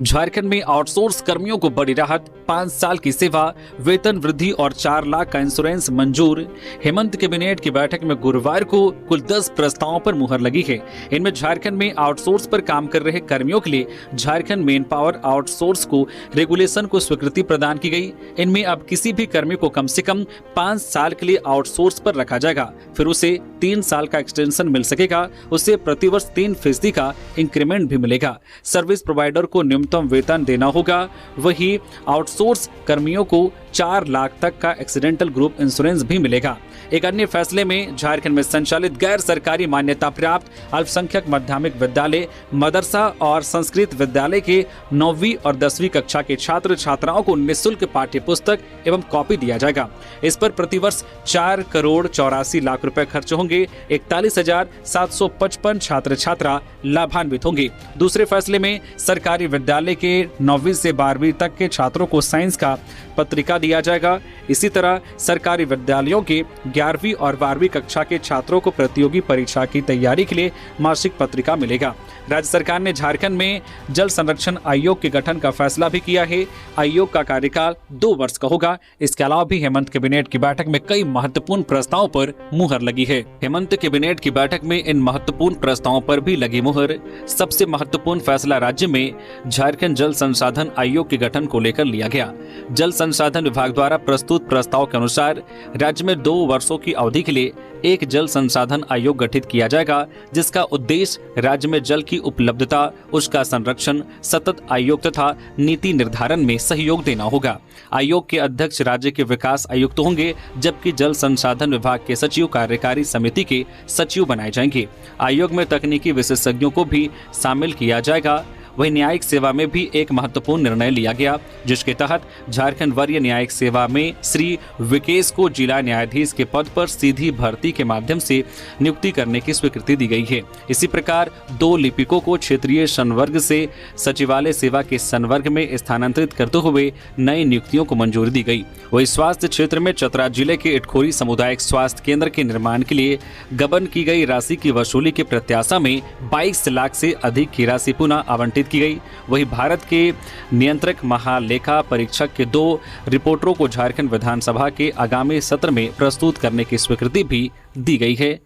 झारखंड में आउटसोर्स कर्मियों को बड़ी राहत, 5 साल की सेवा, वेतन वृद्धि और 4 लाख का इंश्योरेंस मंजूर। हेमंत कैबिनेट की बैठक में गुरुवार को कुल 10 प्रस्तावों पर मुहर लगी है। इनमें झारखंड में आउटसोर्स पर काम कर रहे कर्मियों के लिए झारखंड मेन पावर आउटसोर्स को रेगुलेशन को स्वीकृति प्रदान की गई। इनमें अब किसी भी कर्मी को कम से कम 5 साल के लिए आउटसोर्स पर रखा जाएगा, फिर उसे 3 साल का एक्सटेंशन मिल सकेगा। उसे प्रतिवर्ष 3% का इंक्रीमेंट भी मिलेगा। सर्विस प्रोवाइडर को न्यूनतम वेतन देना होगा। वही आउटसोर्स कर्मियों को 4 लाख तक का एक्सीडेंटल ग्रुप इंश्योरेंस भी मिलेगा। एक अन्य फैसले में झारखंड में संचालित गैर सरकारी मान्यता प्राप्त अल्पसंख्यक माध्यमिक विद्यालय, मदरसा और संस्कृत विद्यालय के 9वीं और 10वीं कक्षा के छात्र छात्राओं को निःशुल्क पाठ्य पुस्तक एवं कॉपी दिया जाएगा। इस पर प्रतिवर्ष 4 करोड़ 84 लाख रुपए खर्च होंगे। 41,755 छात्र छात्रा लाभान्वित होंगे। दूसरे फैसले में सरकारी विद्यालय के 9वीं से 12वीं तक के छात्रों को साइंस का पत्रिका दिया जाएगा। इसी तरह सरकारी विद्यालयों के 11वीं और 12वीं कक्षा के छात्रों को प्रतियोगी परीक्षा की तैयारी के लिए मासिक पत्रिका मिलेगा। राज्य सरकार ने झारखंड में जल संरक्षण आयोग के गठन का फैसला भी किया है। आयोग का कार्यकाल 2 वर्ष का होगा। इसके अलावा भी हेमंत कैबिनेट की बैठक में कई महत्वपूर्ण प्रस्तावों पर मुहर लगी है। हेमंत कैबिनेट की बैठक में इन महत्वपूर्ण प्रस्तावों पर भी लगी मुहर। सबसे महत्वपूर्ण फैसला राज्य में झारखंड जल संसाधन आयोग के गठन को लेकर लिया गया। जल संसाधन विभाग द्वारा प्रस्तुत प्रस्ताव के अनुसार राज्य में 2 वर्षों की अवधि के लिए एक जल संसाधन आयोग गठित किया जाएगा, जिसका उद्देश्य राज्य में जल की उपलब्धता, उसका संरक्षण, सतत आयोग तथा नीति निर्धारण में सहयोग देना होगा। आयोग के अध्यक्ष राज्य के विकास आयुक्त होंगे, जबकि जल संसाधन विभाग के सचिव कार्यकारी समिति के सचिव बनाए जाएंगे। आयोग में तकनीकी विशेषज्ञों को भी शामिल किया जाएगा। वही न्यायिक सेवा में भी एक महत्वपूर्ण निर्णय लिया गया, जिसके तहत झारखंड वरीय न्यायिक सेवा में श्री विकेश को जिला न्यायाधीश के पद पर सीधी भर्ती के माध्यम से नियुक्ति करने की स्वीकृति दी गई है। इसी प्रकार 2 लिपिकों को क्षेत्रीय संवर्ग से सचिवालय सेवा के संवर्ग में स्थानांतरित करते हुए नई नियुक्तियों को मंजूरी दी गई। वही स्वास्थ्य क्षेत्र में चतरा जिले के इटखोरी सामुदायिक स्वास्थ्य केंद्र के निर्माण के लिए गबन की गई राशि की वसूली के प्रत्याशा में 22 लाख से अधिक की राशि पुनः आवंटित की गई। वही भारत के नियंत्रक महालेखा परीक्षक के 2 रिपोर्टरों को झारखंड विधानसभा के आगामी सत्र में प्रस्तुत करने की स्वीकृति भी दी गई है।